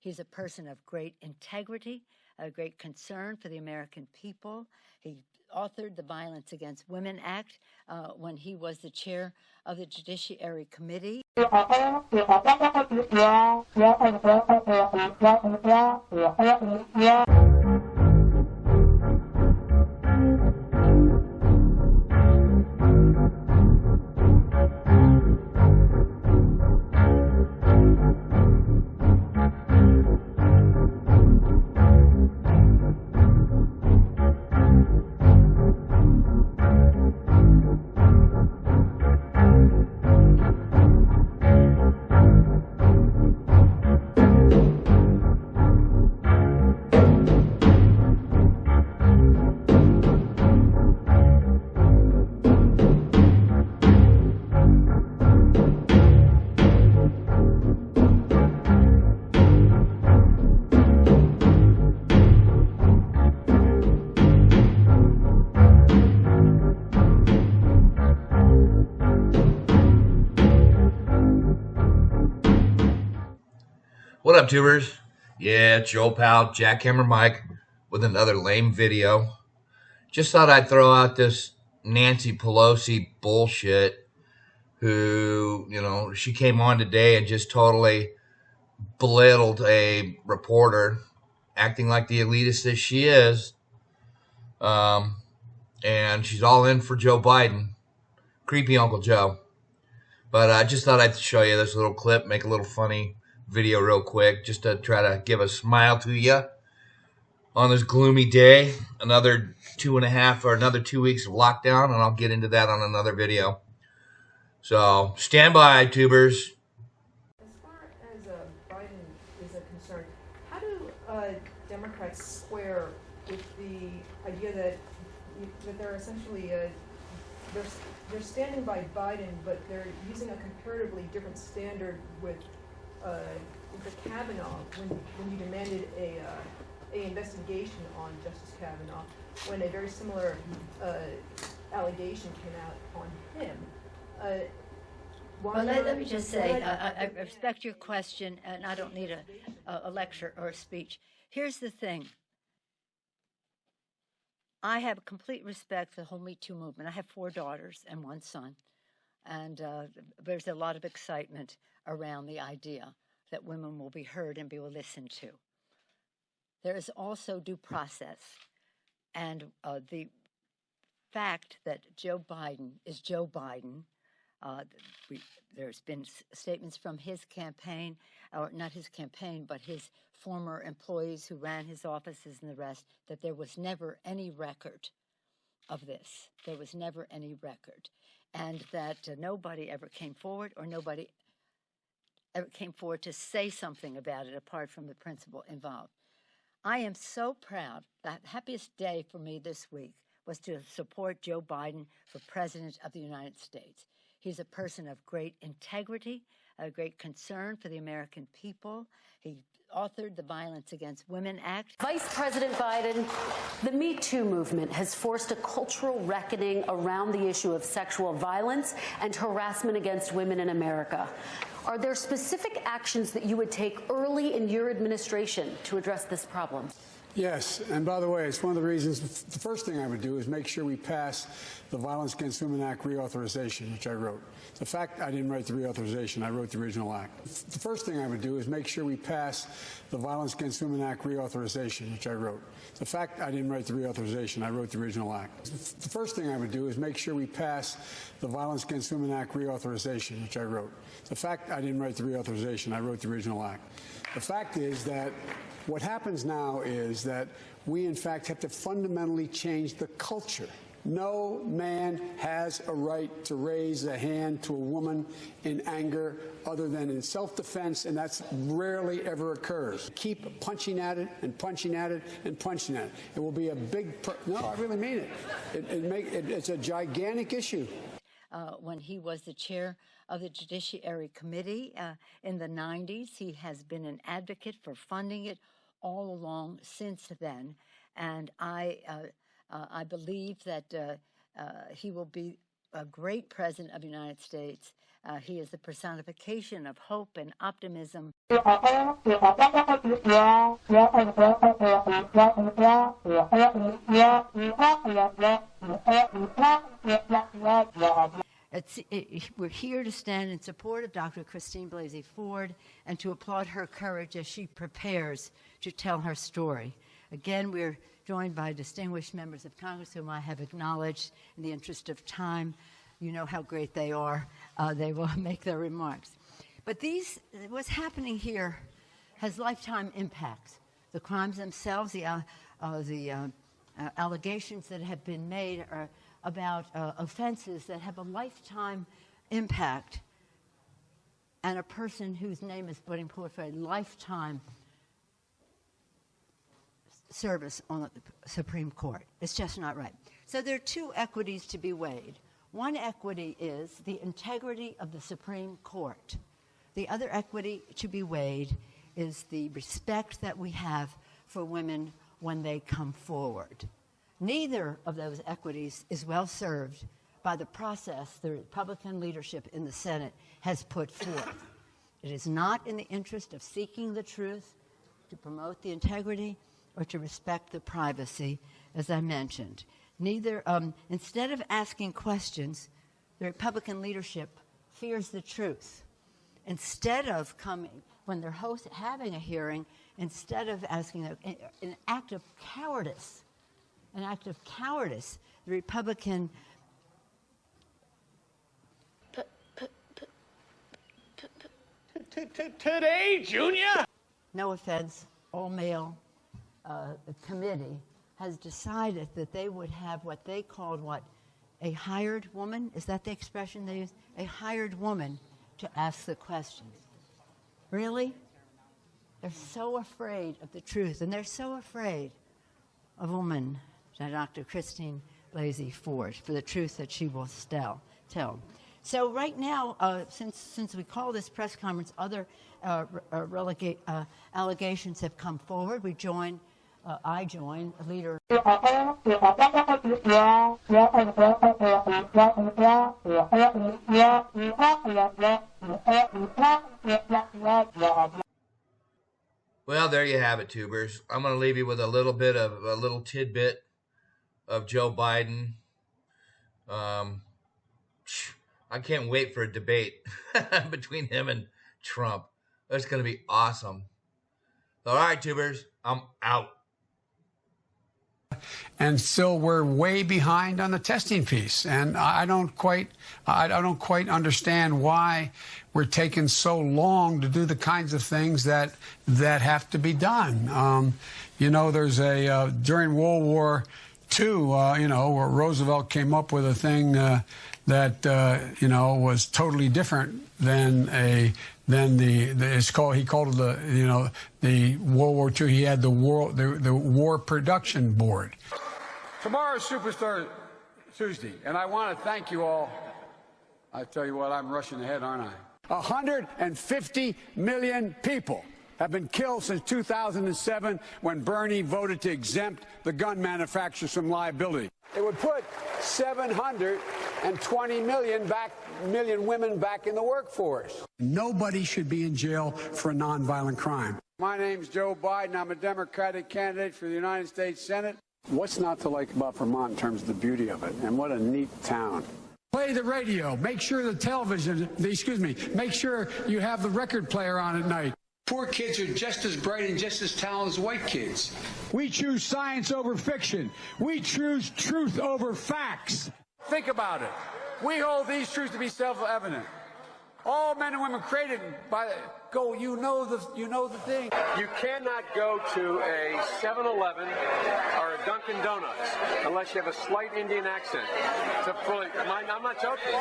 He's a person of great integrity, a great concern for the American people. He authored the Violence Against Women Act when he was the chair of the Judiciary Committee. What up, tubers? Yeah, it's your old pal Jackhammer Mike with another lame video. Just thought I'd throw out this Nancy Pelosi bullshit who, she came on today and just totally belittled a reporter, acting like the elitist that she is. And she's all in for Joe Biden. Creepy Uncle Joe. But I just thought I'd show you this little clip, make a little funny video real quick, just to try to give a smile to you on this gloomy day. Another 2.5 or another 2 weeks of lockdown, and I'll get into that on another video. So stand by, tubers. As far as Biden is concerned, how do Democrats square with the idea that they're essentially they're standing by Biden, but they're using a comparatively different standard with Kavanaugh when you demanded a investigation on Justice Kavanaugh, when a very similar allegation came out on him. Well, let me just say, I respect your question, and I don't need a lecture or a speech. Here's the thing. I have complete respect for the whole Me Too movement. I have 4 daughters and 1 son, and there's a lot of excitement around the idea that women will be heard and be listened to. There is also due process, and the fact that Joe Biden is Joe Biden. There's been statements from his campaign, or not his campaign, but his former employees who ran his offices and the rest, that there was never any record of this. There was never any record. And that nobody ever came forward, or nobody ever came forward to say something about it apart from the principal involved. I am so proud. The happiest day for me this week was to support Joe Biden for President of the United States. He's a person of great integrity, a great concern for the American people. He authored the Violence Against Women Act. Vice President Biden, the Me Too movement has forced a cultural reckoning around the issue of sexual violence and harassment against women in America. Are there specific actions that you would take early in your administration to address this problem? Yes, and by the way, it's one of the reasons, the first thing I would do is make sure we pass the Violence Against Women Act reauthorization, which I wrote. The fact I didn't write the reauthorization, I wrote the original act. The first thing I would do is make sure we pass the Violence Against Women Act reauthorization, which I wrote. The fact I didn't write the reauthorization, I wrote the original act. The first thing I would do is make sure we pass the Violence Against Women Act reauthorization, which I wrote. The fact I didn't write the reauthorization, I wrote the original act. The fact is that what happens now is that we, in fact, have to fundamentally change the culture. No man has a right to raise a hand to a woman in anger other than in self-defense, and that's rarely ever occurs. Keep punching at it and punching at it and punching at it. It will be a big no, I really mean it. It's a gigantic issue. When he was the chair of the Judiciary Committee in the 90s, he has been an advocate for funding it all along since then, and I believe that he will be a great president of the United States. He is the personification of hope and optimism. We're here to stand in support of Dr. Christine Blasey Ford and to applaud her courage as she prepares to tell her story. Again, we're joined by distinguished members of Congress whom I have acknowledged. In the interest of time, you know how great they are. They will make their remarks. But what's happening here has lifetime impacts. The crimes themselves, the allegations that have been made are about offenses that have a lifetime impact, and a person whose name is putting forth for a lifetime service on the Supreme Court. It's just not right. So there are two equities to be weighed. One equity is the integrity of the Supreme Court. The other equity to be weighed is the respect that we have for women when they come forward. Neither of those equities is well served by the process the Republican leadership in the Senate has put forth. It is not in the interest of seeking the truth, to promote the integrity, or to respect the privacy, as I mentioned. Instead of asking questions, the Republican leadership fears the truth. Instead of coming, when they're having a hearing, instead of asking an act of cowardice, the Republican Today, Junior? No offense, all-male committee has decided that they would have what they called a hired woman? Is that the expression they use? A hired woman to ask the questions. Really? They're so afraid of the truth, and they're so afraid of a woman, Dr. Christine Blasey Ford, for the truth that she will tell. So right now, since we call this press conference, other allegations have come forward. I join leader. Well, there you have it, tubers. I'm going to leave you with a little tidbit of Joe Biden. I can't wait for a debate between him and Trump. That's going to be awesome. All right, tubers, I'm out. And still, we're way behind on the testing piece, and I don't quite understand why we're taking so long to do the kinds of things that have to be done. There's during World War II, where Roosevelt came up with a thing that was totally different than he called it the World War II. He had the War Production Board. Tomorrow's Superstar Tuesday, and I want to thank you all. I tell you what, I'm rushing ahead, aren't I? 150 million people have been killed since 2007 when Bernie voted to exempt the gun manufacturers from liability. It would put 720 million women back in the workforce. Nobody should be in jail for a nonviolent crime. My name's Joe Biden. I'm a Democratic candidate for the United States Senate. What's not to like about Vermont in terms of the beauty of it? And what a neat town. Play the radio. Make sure make sure you have the record player on at night. Poor kids are just as bright and just as talented as white kids. We choose science over fiction. We choose truth over facts. Think about it. We hold these truths to be self-evident. All men and women created by you know the thing. You cannot go to a 7-Eleven or a Dunkin' Donuts unless you have a slight Indian accent. I'm not joking.